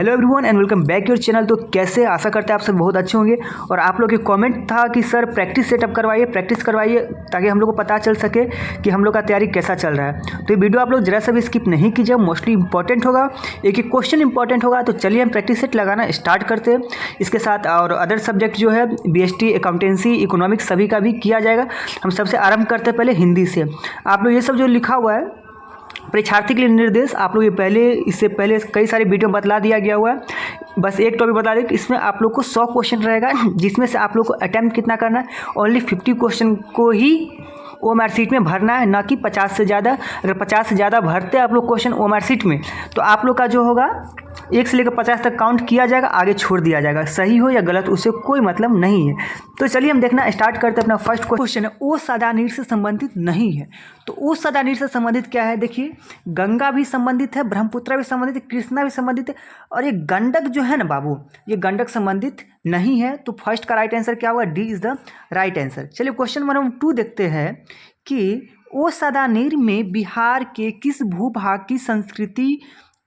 Hello everyone and welcome back your channel. तो कैसे, आशा करते हैं आप सब बहुत अच्छे होंगे। और आप लोग के कमेंट था कि सर प्रैक्टिस सेटअप करवाइए, प्रैक्टिस करवाइए, ताकि हम लोग को पता चल सके कि हम लोग का तैयारी कैसा चल रहा है। तो ये वीडियो आप लोग जरा सा भी स्किप नहीं कीजिए, मोस्टली इंपॉर्टेंट होगा, एक एक क्वेश्चन इंपॉर्टेंट होगा। तो चलिए हम प्रैक्टिस सेट लगाना स्टार्ट करते हैं। इसके साथ और अदर सब्जेक्ट जो है BST, अकाउंटेंसी, इकोनॉमिक्स सभी का भी किया जाएगा। हम सबसे आरंभ करते हैं पहले हिंदी से। आप लोग ये सब जो लिखा हुआ है परीक्षार्थी के लिए निर्देश, आप लोग ये इससे पहले कई सारे वीडियो बतला दिया गया हुआ है। बस एक टॉपिक बता दें कि इसमें आप लोग को 100 क्वेश्चन रहेगा, जिसमें से आप लोग को अटैम्प्ट कितना करना है, ओनली 50 क्वेश्चन को ही OMR शीट में भरना है, ना कि 50 से ज़्यादा। अगर 50 से ज़्यादा भरते आप लोग क्वेश्चन OMR शीट में, तो आप लोग का जो होगा 1 से लेकर 50 तक काउंट किया जाएगा, आगे छोड़ दिया जाएगा। सही हो या गलत उससे कोई मतलब नहीं है। तो चलिए हम देखना स्टार्ट करते हैं। अपना फर्स्ट क्वेश्चन है, ओ सदा नीर से संबंधित नहीं है। तो ओ सदा नीर से संबंधित क्या है? देखिए, गंगा भी संबंधित है, ब्रह्मपुत्र भी संबंधित है, कृष्णा भी संबंधित है, और ये गंडक जो है ना बाबू, ये गंडक संबंधित नहीं है। तो फर्स्ट का राइट आंसर क्या होगा? D is the right answer. चलिए क्वेश्चन नंबर 2 देखते हैं कि ओ सदा नीर में बिहार के किस भूभाग की संस्कृति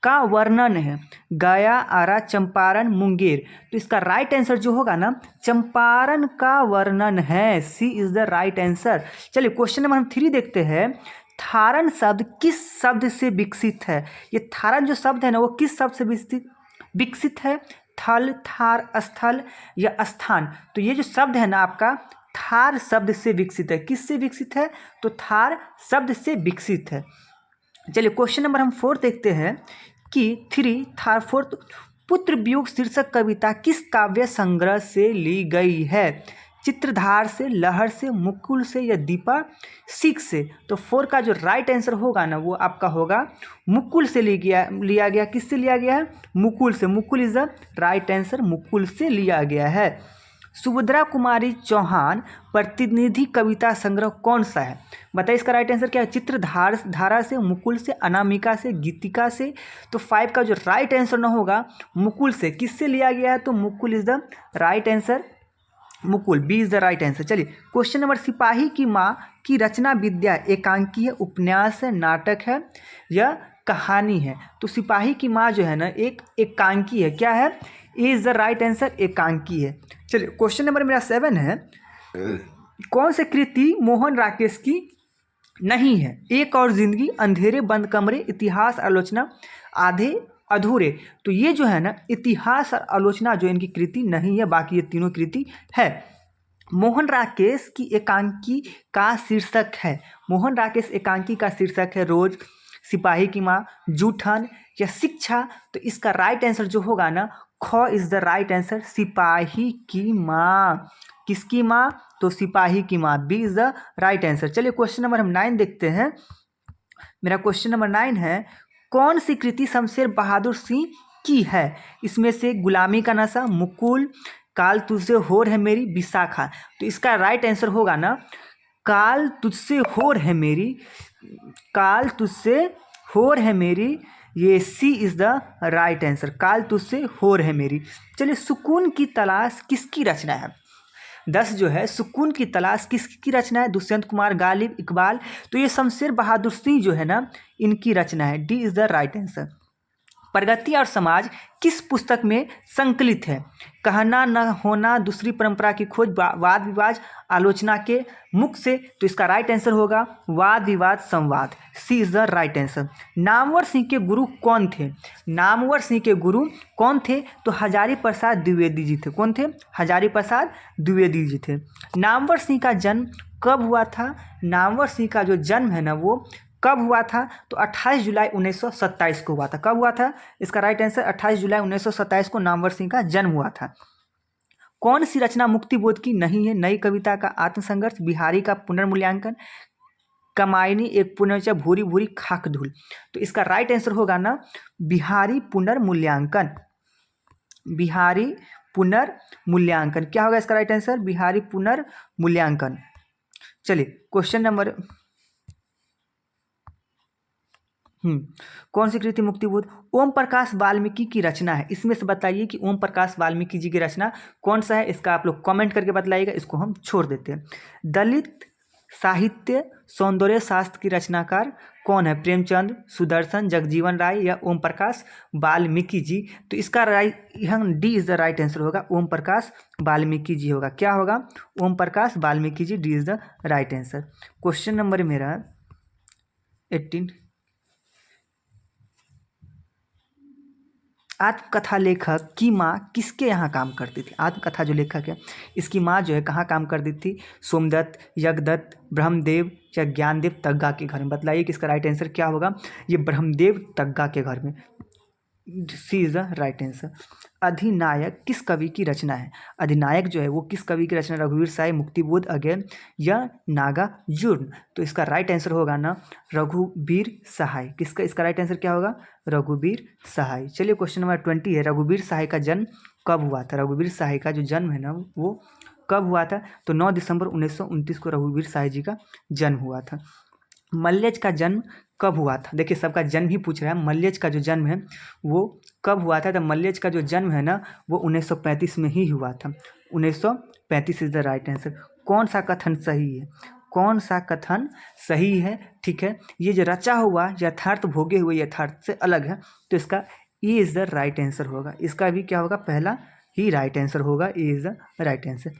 का वर्णन है? गया, आरा, चंपारण, मुंगेर। तो इसका राइट आंसर जो होगा ना, चंपारण का वर्णन है। सी इज द राइट आंसर। चलिए क्वेश्चन नंबर 3 देखते हैं। थारण शब्द किस शब्द से विकसित है? ये थारण जो शब्द है ना, वो किस शब्द से विकसित है? थल, थार, स्थल या स्थान। तो ये जो शब्द है ना आपका, थार शब्द से विकसित है। किस से विकसित है? तो थार शब्द से विकसित है। चलिए क्वेश्चन नंबर 4 देखते हैं कि 4 पुत्र वियोग शीर्षक कविता किस काव्य संग्रह से ली गई है? चित्रधार से, लहर से, मुकुल से या दीपा सीख से। तो 4 का जो राइट आंसर होगा ना, वो आपका होगा मुकुल से लिया गया। किससे लिया गया है? मुकुल से। Mukul is the right answer, Mukul से लिया गया है। सुभद्रा कुमारी चौहान प्रतिनिधि कविता संग्रह कौन सा है? बताइए इसका राइट आंसर क्या है? धारा से, मुकुल से, अनामिका से, गीतिका से। तो 5 का जो राइट आंसर ना होगा, मुकुल से। किससे लिया गया है? तो मुकुल इज द राइट आंसर, मुकुल, B is the right answer. चलिए क्वेश्चन नंबर, सिपाही की माँ की रचना विद्या एकांकी है, उपन्यास है, नाटक है या कहानी है? तो सिपाही की माँ जो है ना, एक एकांकी है। क्या है? इज द राइट आंसर, एकांकी है। चलिए क्वेश्चन नंबर मेरा 7 है। कौन सी कृति मोहन राकेश की नहीं है? एक और जिंदगी, अंधेरे बंद कमरे, इतिहास, आलोचना, आधे अधूरे। तो ये जो है ना, इतिहास और आलोचना जो इनकी कृति नहीं है, बाकी ये तीनों कृति है। मोहन राकेश की एकांकी का शीर्षक है, मोहन राकेश एकांकी का शीर्षक है रोज, सिपाही की माँ, जूठन या शिक्षा। तो इसका राइट आंसर जो होगा ना, ख इज द राइट आंसर, सिपाही की माँ। किसकी माँ? तो सिपाही की माँ, B is the right answer. चलिए क्वेश्चन नंबर हम 9 देखते हैं। मेरा क्वेश्चन नंबर 9 है, कौन सी कृति शमशेर बहादुर सिंह की है? इसमें से गुलामी का नशा, मुकुल, काल तुझसे होर है मेरी, विशाखा। तो इसका राइट आंसर होगा ना, काल तुझसे होर है मेरी, काल तुझसे होर है मेरी। ये सी इज द राइट आंसर, काल तुझसे होर है मेरी। चलिए सुकून की तलाश किसकी रचना है? 10 जो है, सुकून की तलाश किसकी रचना है? दुष्यंत कुमार, गालिब, इकबाल। तो ये शमशेर बहादुर सिंह जो है ना, इनकी रचना है। D is the right answer. प्रगति और समाज किस पुस्तक में संकलित है? कहना न होना, दूसरी परंपरा की खोज, वाद विवाद, आलोचना के मुख से। तो इसका राइट आंसर होगा वाद विवाद संवाद, C is the right answer. Namvar Singh के गुरु कौन थे? नामवर सिंह के गुरु कौन थे? तो हजारी प्रसाद द्विवेदी जी थे। कौन थे? हजारी प्रसाद द्विवेदी जी थे। नामवर सिंह का जन्म कब हुआ था? नामवर सिंह का जो जन्म है ना, वो कब हुआ था? तो 28 जुलाई 1927 को हुआ था। कब हुआ था? इसका राइट आंसर 28 जुलाई 1927 को नामवर सिंह का जन्म हुआ था। कौन सी रचना मुक्तिबोध की नहीं है? नई कविता का आत्मसंघर्ष, बिहारी का पुनर्मूल्यांकन, कमायनी, एक पुनर्चा, भूरी भूरी खाक धूल। तो इसका राइट आंसर होगा ना, बिहारी पुनर्मूल्यांकन, बिहारी पुनर्मूल्यांकन। क्या होगा इसका राइट आंसर? बिहारी पुनर्मूल्यांकन। चलिए क्वेश्चन नंबर, कौन सी कृति मुक्तिबोध? ओम प्रकाश वाल्मीकि की रचना है। इसमें से बताइए कि ओम प्रकाश वाल्मीकि जी की रचना कौन सा है? इसका आप लोग कमेंट करके बतलाइएगा। इसको हम छोड़ देते हैं। दलित साहित्य सौंदर्य शास्त्र की रचनाकार कौन है? प्रेमचंद, सुदर्शन, जगजीवन राय या ओम प्रकाश वाल्मीकि जी। तो इसका राइट यहाँ D is the right answer होगा, ओम प्रकाश वाल्मीकि जी होगा। क्या होगा? Om Prakash Valmiki ji, D is the right answer. Question number मेरा 18, आत्मकथा लेखक की माँ किसके यहाँ काम करती थी? आत्मकथा जो लेखक है इसकी माँ जो है कहाँ काम करती थी? सोमदत्त, यज्ञदत्त, ब्रह्मदेव या ज्ञानदेव तग्गा के घर में। बतलाइए कि इसका राइट आंसर क्या होगा? ये ब्रह्मदेव तग्गा के घर में, सी इज द राइट आंसर। अधिनायक किस कवि की रचना है? अधिनायक जो है वो किस कवि की रचना? रघुवीर साय, मुक्तिबोध अगेन या नागार्जुन। तो इसका राइट आंसर होगा ना रघुवीर सहाय। किसका इसका राइट आंसर क्या होगा? रघुवीर सहाय। चलिए क्वेश्चन नंबर 20 है, रघुवीर सहाय का जन्म कब हुआ था? रघुवीर सहाय का जो जन्म है ना वो कब हुआ था? तो 9 दिसंबर 1929 को रघुवीर सहाय जी का जन्म हुआ था। मल्लेज का जन्म कब हुआ था? देखिए सबका जन्म ही पूछ रहा है। मल्लेज का जो जन्म है वो कब हुआ था? तो मल्लेज का जो जन्म है ना वो 1935 में ही हुआ था। 1935 इज द राइट आंसर। कौन सा कथन सही है? कौन सा कथन सही है? ठीक है, ये जो रचा हुआ यथार्थ भोगे हुए यथार्थ से अलग है, तो इसका ए इज द राइट आंसर होगा। इसका भी क्या होगा? पहला ही राइट आंसर होगा, ए इज द राइट आंसर।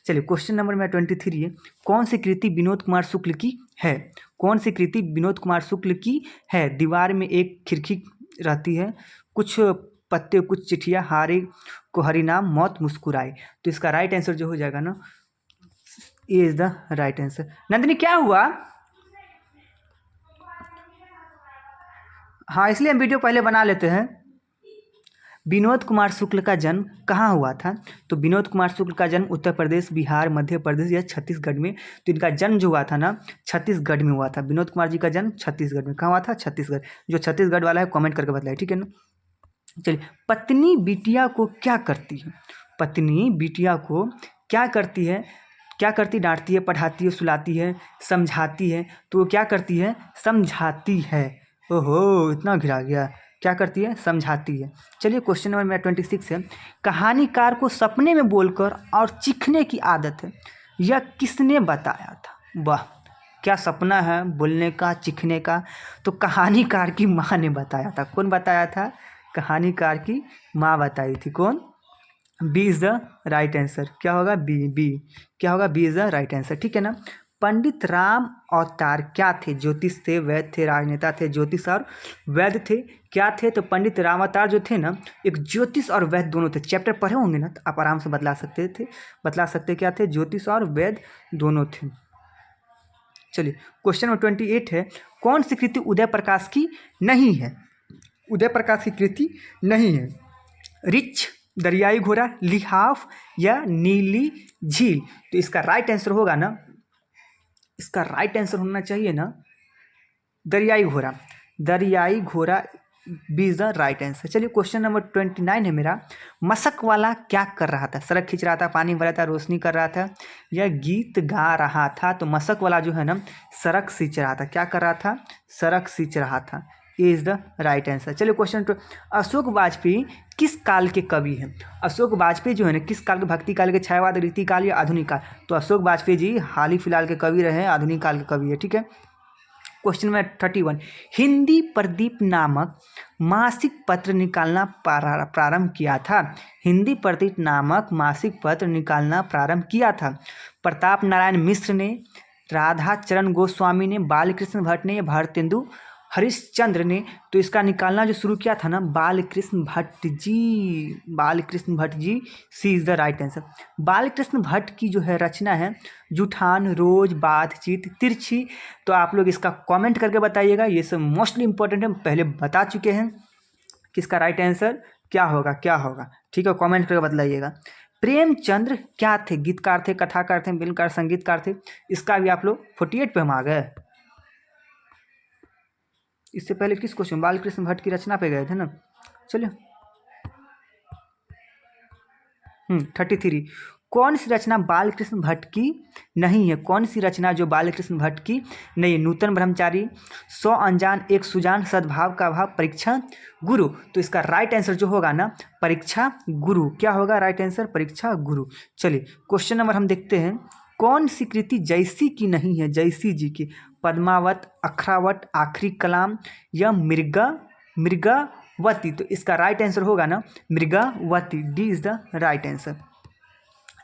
चलिए क्वेश्चन नंबर में 23 है, कौन सी कृति विनोद कुमार शुक्ल की है? कौन सी कृति विनोद कुमार शुक्ल की है? दीवार में एक खिड़की रहती है, कुछ पत्ते कुछ चिट्ठियाँ, हारे को हरिनाम, मौत मुस्कुराए। तो इसका राइट आंसर जो हो जाएगा ना, A is the right answer. Nandini क्या हुआ? हाँ, इसलिए हम वीडियो पहले बना लेते हैं। विनोद कुमार शुक्ल का जन्म कहाँ हुआ था? तो विनोद कुमार शुक्ल का जन्म उत्तर प्रदेश, बिहार, मध्य प्रदेश या छत्तीसगढ़ में। तो इनका जन्म जो हुआ था ना छत्तीसगढ़ में हुआ था। विनोद कुमार जी का जन्म छत्तीसगढ़ में। कहाँ हुआ था? छत्तीसगढ़। जो छत्तीसगढ़ वाला है कमेंट करके बताइए, ठीक है ना। चलिए, पत्नी बिटिया को क्या करती है? पत्नी बिटिया को क्या करती है? क्या करती? डांटती है, पढ़ाती है, सुलाती है, समझाती है। तो वो क्या करती है? समझाती है। ओहो, इतना घिरा गया। क्या करती है? समझाती है। चलिए क्वेश्चन नंबर मेरा 26 है, कहानीकार को सपने में बोलकर और चीखने की आदत है, यह किसने बताया था? वाह, क्या सपना है बोलने का, चीखने का? तो कहानीकार की माँ ने बताया था। कौन बताया था? कहानीकार की माँ बताई थी। कौन? B is the right answer. क्या होगा? बी क्या होगा? B is the right answer, ठीक है ना। पंडित राम अवतार क्या थे? ज्योतिष थे, वैद्य थे, राजनेता थे। ज्योतिष और वैद्य थे। क्या थे? तो पंडित राम अवतार जो थे ना एक ज्योतिष और वैद्य दोनों थे। चैप्टर पढ़े होंगे ना तो आप आराम से बतला सकते क्या थे? ज्योतिष और वैद्य दोनों थे। चलिए क्वेश्चन नंबर 28 है, कौन सी कृति उदय प्रकाश की नहीं है? उदय प्रकाश की कृति नहीं है। रिच, दरियाई घोड़ा, लिहाफ या नीली झील। तो इसका राइट आंसर होगा ना, इसका राइट आंसर होना चाहिए ना दरियाई घोड़ा। दरियाई घोड़ा B is the right answer. चलिए क्वेश्चन नंबर 29 है मेरा, मशक वाला क्या कर रहा था? सड़क खींच रहा था, पानी भरा था, रोशनी कर रहा था या गीत गा रहा था? तो मशक वाला जो है ना सड़क सींच रहा था। क्या कर रहा था? सड़क सींच रहा था। ए इज द राइट आंसर। चलिए क्वेश्चन अशोक वाजपेयी किस काल के कवि हैं? अशोक वाजपेयी जो है ना किस काल के? भक्ति काल के, छायावाद, रीति काल या आधुनिक काल? तो अशोक वाजपेयी जी हाल ही फिलहाल के कवि रहे, आधुनिक काल के कवि है, ठीक है। क्वेश्चन में 31, हिंदी प्रदीप नामक मासिक पत्र निकालना प्रारंभ किया था? हिंदी प्रदीप नामक मासिक पत्र निकालना प्रारंभ किया था प्रताप नारायण मिश्र ने, राधा चरण गोस्वामी ने, बालकृष्ण भट्ट ने या भारतेंदु हरिश्चंद्र ने? तो इसका निकालना जो शुरू किया था ना Balkrishna Bhatt ji. Balkrishna Bhatt ji, C is the right answer. Balkrishna Bhatt की जो है रचना है जुठान, रोज, बातचीत, तिरछी। तो आप लोग इसका कमेंट करके बताइएगा, ये सब मोस्टली इंपॉर्टेंट है, पहले बता चुके हैं किसका राइट आंसर क्या होगा, ठीक है, कमेंट करके बताइएगा। प्रेमचंद्र क्या थे? गीतकार थे, कथाकार थे, फिल्मकार, संगीतकार थे? इसका भी आप लोग 48 पे हम आ गए। इससे पहले किस क्वेश्चन? बालकृष्ण भट्ट की रचना पे गए थे ना। चलिए 33, कौन सी रचना बालकृष्ण भट्ट की नहीं है? कौन सी रचना जो बालकृष्ण भट्ट की नहीं है? नूतन ब्रह्मचारी, 100 अनजान एक सुजान, सद्भाव का भाव, परीक्षा गुरु। तो इसका राइट आंसर जो होगा ना परीक्षा गुरु। क्या होगा राइट आंसर? परीक्षा गुरु। चलिए क्वेश्चन नंबर हम देखते हैं कौन सी कृति जैसी की नहीं है, जैसी जी की? पद्मावत, अखरावत, आखिरी कलाम या मृगावती? तो इसका राइट आंसर होगा ना Mrigavati. D is the right answer.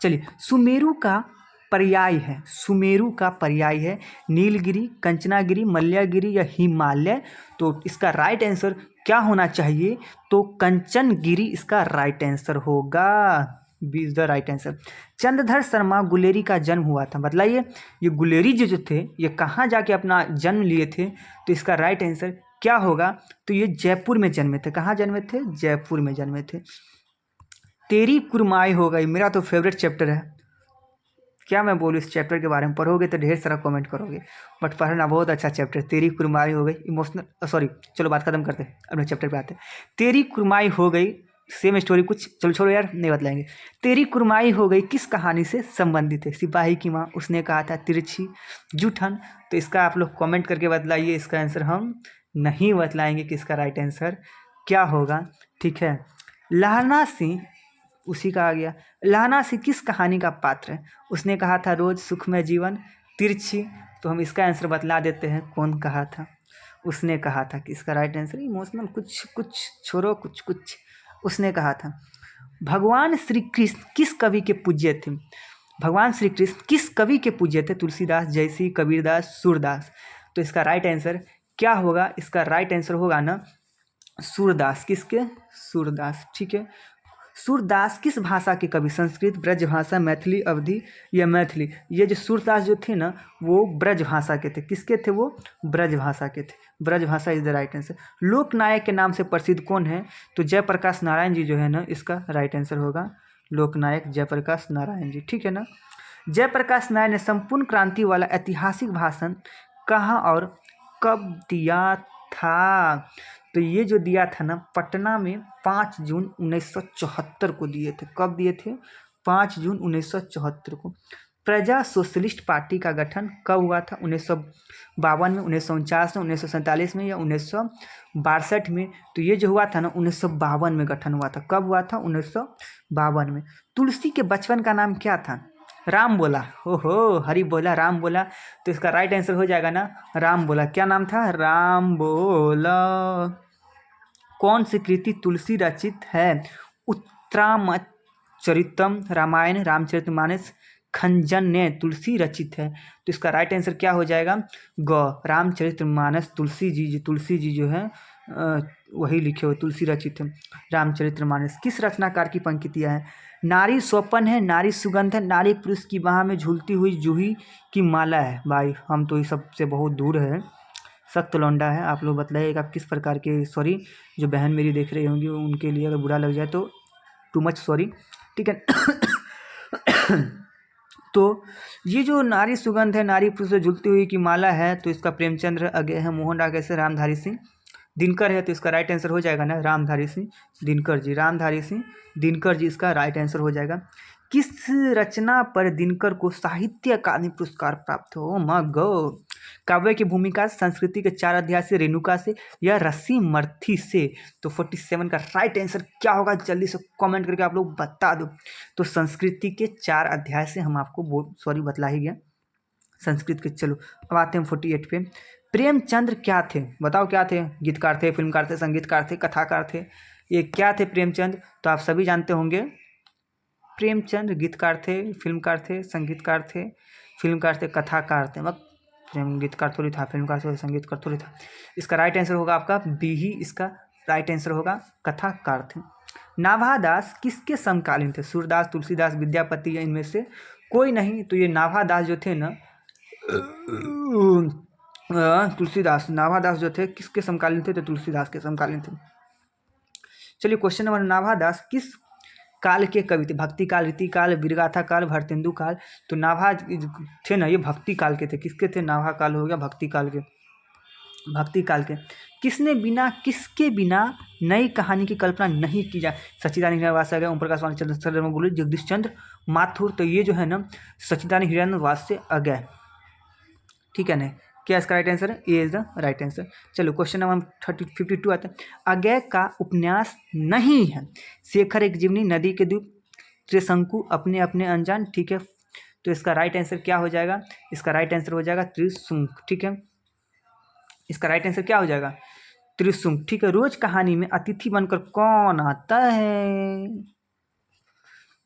चलिए, सुमेरु का पर्याय है, सुमेरु का पर्याय है नीलगिरी, कंचनागिरी, मल्लागिरी या हिमालय? तो इसका राइट आंसर क्या होना चाहिए? तो कंचनगिरी इसका राइट आंसर होगा। B is the right answer. Chandradhar Sharma Guleri का जन्म हुआ था, बतलाइए ये गुलेरी जो थे ये कहाँ जाके अपना जन्म लिए थे? तो इसका राइट आंसर क्या होगा? तो ये जयपुर में जन्मे थे। कहाँ जन्मे थे? जयपुर में जन्मे थे। तेरी कुरमाई हो गई मेरा तो फेवरेट चैप्टर है, क्या मैं बोलूँ इस चैप्टर के बारे में? पढ़ोगे तो ढेर सारा कमेंट करोगे, बट पढ़ना बहुत अच्छा चैप्टर। तेरी कुरमाई हो गई, इमोशनल, सॉरी चलो बात खत्म करते हैं, अपने चैप्टर पे आते हैं। तेरी कुरमाई हो गई, सेम स्टोरी कुछ, चलो छोड़ो यार नहीं बतलाएंगे। तेरी कुरमाई हो गई किस कहानी से संबंधित है? सिपाही की माँ, उसने कहा था, तिरछी, जूठन? तो इसका आप लोग कमेंट करके बतलाइए, इसका आंसर हम नहीं बतलाएंगे कि इसका राइट आंसर क्या होगा। ठीक है, लहना सिंह, उसी का आ गया। लहना सिंह किस कहानी का पात्र है? उसने कहा था, रोज सुखमय जीवन, तिरछी? तो हम इसका आंसर बतला देते हैं, कौन कहा था? उसने कहा था कि इसका राइट आंसर इमोशनल कुछ छोड़ो, कुछ उसने कहा था। भगवान श्री कृष्ण किस कवि के पूज्य थे? भगवान श्री कृष्ण किस कवि के पूज्य थे? तुलसीदास, जयसी, कबीरदास, सूरदास? तो इसका राइट आंसर क्या होगा? इसका राइट आंसर होगा ना सूरदास। किसके? सूरदास। ठीक है, सूरदास किस भाषा के कवि? संस्कृत, ब्रज भाषा, मैथिली, अवधी या मैथिली? ये जो सूरदास जो थे ना वो ब्रज भाषा के थे। किसके थे वो? ब्रज भाषा के थे। ब्रज भाषा इज द राइट आंसर। लोकनायक के नाम से प्रसिद्ध कौन है? तो जयप्रकाश नारायण जी जो है ना, इसका राइट आंसर होगा लोकनायक जयप्रकाश नारायण जी। ठीक है ना। जयप्रकाश नारायण ने संपूर्ण क्रांति वाला ऐतिहासिक भाषण कहाँ और कब दिया था? तो ये जो दिया था ना पटना में 5 जून 1974 को दिए थे। कब दिए थे? 5 जून 1974 को। प्रजा सोशलिस्ट पार्टी का गठन कब हुआ था? 1952 में, 1949 में, 1947 में या 1962 में? तो ये जो हुआ था ना 1952 में गठन हुआ था। कब हुआ था? 1952 में। तुलसी के बचपन का नाम क्या था? राम बोला। ओहो, हरि बोला, राम बोला। तो इसका राइट आंसर हो जाएगा ना राम बोला। क्या नाम था? राम बोला। कौन सी कृति तुलसी रचित है? उत्तरामचरितम, रामायण, रामचरितमानस, खंजन ने तुलसी रचित है? तो इसका राइट आंसर क्या हो जाएगा? ग, रामचरितमानस। तुलसी जी जो है वही लिखे हुए, तुलसी रचित है रामचरितमानस। किस रचनाकार की पंक्तियाँ हैं? नारी स्वपन है, नारी सुगंध है, नारी पुरुष की बाह में झूलती हुई जूही की माला है। भाई हम तो इस सब से बहुत दूर है, सख्त लौंडा है। आप लोग बताइएगा आप किस प्रकार के, सॉरी जो बहन मेरी देख रही होंगी उनके लिए अगर बुरा लग जाए तो टू मच सॉरी। ठीक है। तो ये जो नारी सुगंध है, नारी पुरुष से झूलती हुई की माला है, तो इसका प्रेमचंद्र अगे है, मोहन रागे से, रामधारी सिंह दिनकर है। तो इसका राइट आंसर हो जाएगा ना रामधारी सिंह दिनकर जी। रामधारी सिंह दिनकर जी इसका राइट आंसर हो जाएगा। किस रचना पर दिनकर को साहित्य अकादमी पुरस्कार प्राप्त हो? My God. काव्य की भूमिका, संस्कृति के 4 अध्याय से, रेणुका से या रस्सी मर्थी से? तो 47 का राइट आंसर क्या होगा? जल्दी से कमेंट करके आप लोग बता दो। तो संस्कृति के 4 अध्याय से हम आपको सॉरी बतला ही गया संस्कृत के। चलो अब आते हैं 48 पे। प्रेमचंद्र क्या थे? बताओ क्या थे? गीतकार थे, फिल्मकार थे, संगीतकार थे, कथाकार थे? ये क्या थे प्रेमचंद? तो आप सभी जानते होंगे प्रेमचंद गीतकार थे, फिल्मकार थे, संगीतकार थे, फिल्मकार थे, कथाकार थे। मत गीतकार थोड़ी था, फिल्मकार थोड़ी, संगीतकार थोड़ी था। इसका राइट आंसर होगा आपका बी ही इसका राइट आंसर होगा, कथाकार थे। नाभादास किसके समकालीन थे? सूरदास, तुलसीदास, विद्यापति या इनमें से कोई नहीं? तो ये नाभादास जो थे ना तुलसीदास, नाभादास जो थे किसके समकालीन थे? तो तुलसीदास के समकालीन थे। चलिए क्वेश्चन नंबर, नाभादास किस काल के कवि थे? भक्ति काल, रीति काल, वीरगाथा काल, भारतेंदु काल? तो नाभा थे ना ये भक्ति काल के थे। किसके थे? नाभा काल हो गया भक्ति काल के, भक्ति काल के। किसके बिना नई कहानी की कल्पना नहीं की जाए? सच्चिदानंद हिरण्यवास आ गया, ओम प्रकाश वाणी, चंद्र बोले, जगदीश चंद्र माथुर। तो ये जो है ना सच्चिदानंद हिरण्यवास से आ गया। ठीक है ना, क्या इसका राइट आंसर है? ए इज द राइट आंसर। चलो क्वेश्चन नंबर 52 आता है। अज्ञे का उपन्यास नहीं है। शेखर एक जीवनी, नदी के द्वीप, त्रिशंकु, अपने अपने अनजान। ठीक है, तो इसका राइट आंसर क्या हो जाएगा? इसका राइट आंसर हो जाएगा त्रिशुंक। ठीक है, इसका राइट आंसर क्या हो जाएगा? त्रिशुंक। ठीक है, रोज कहानी में अतिथि बनकर कौन आता है?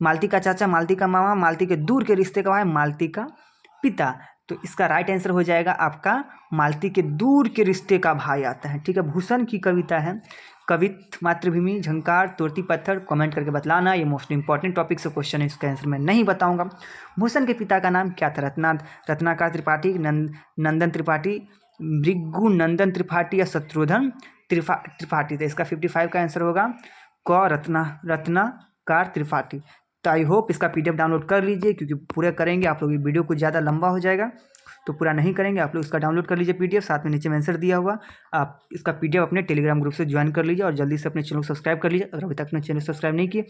मालती का चाचा, मालती का मामा, मालती के दूर के रिश्ते का भाई, मालती का पिता। तो इसका राइट आंसर हो जाएगा आपका मालती के दूर के रिश्ते का भाई आता है। ठीक है, भूषण की कविता है कवित, मातृभूमि, झंकार, तोड़ती पत्थर। कमेंट करके बतलाना, ये मोस्ट इंपॉर्टेंट टॉपिक से क्वेश्चन है, इसका आंसर मैं नहीं बताऊंगा। भूषण के पिता का नाम क्या था? रत्नाकर त्रिपाठी, नंदन त्रिपाठी, भृगु नंदन त्रिपाठी या शत्रुघ्न त्रिपाठी। तो इसका 55 का आंसर होगा क, रत्नाकर त्रिपाठी। तो आई होप इसका PDF डाउनलोड कर लीजिए, क्योंकि पूरे करेंगे आप लोग वीडियो कुछ ज़्यादा लंबा हो जाएगा, तो पूरा नहीं करेंगे। आप लोग इसका डाउनलोड कर लीजिए PDF, साथ में नीचे में आंसर दिया हुआ। आप इसका PDF अपने टेलीग्राम ग्रुप से ज्वाइन कर लीजिए और जल्दी से अपने चैनल को सब्सक्राइब कर लीजिए अगर अभी तक अपने चैनल सब्सक्राइब नहीं किए।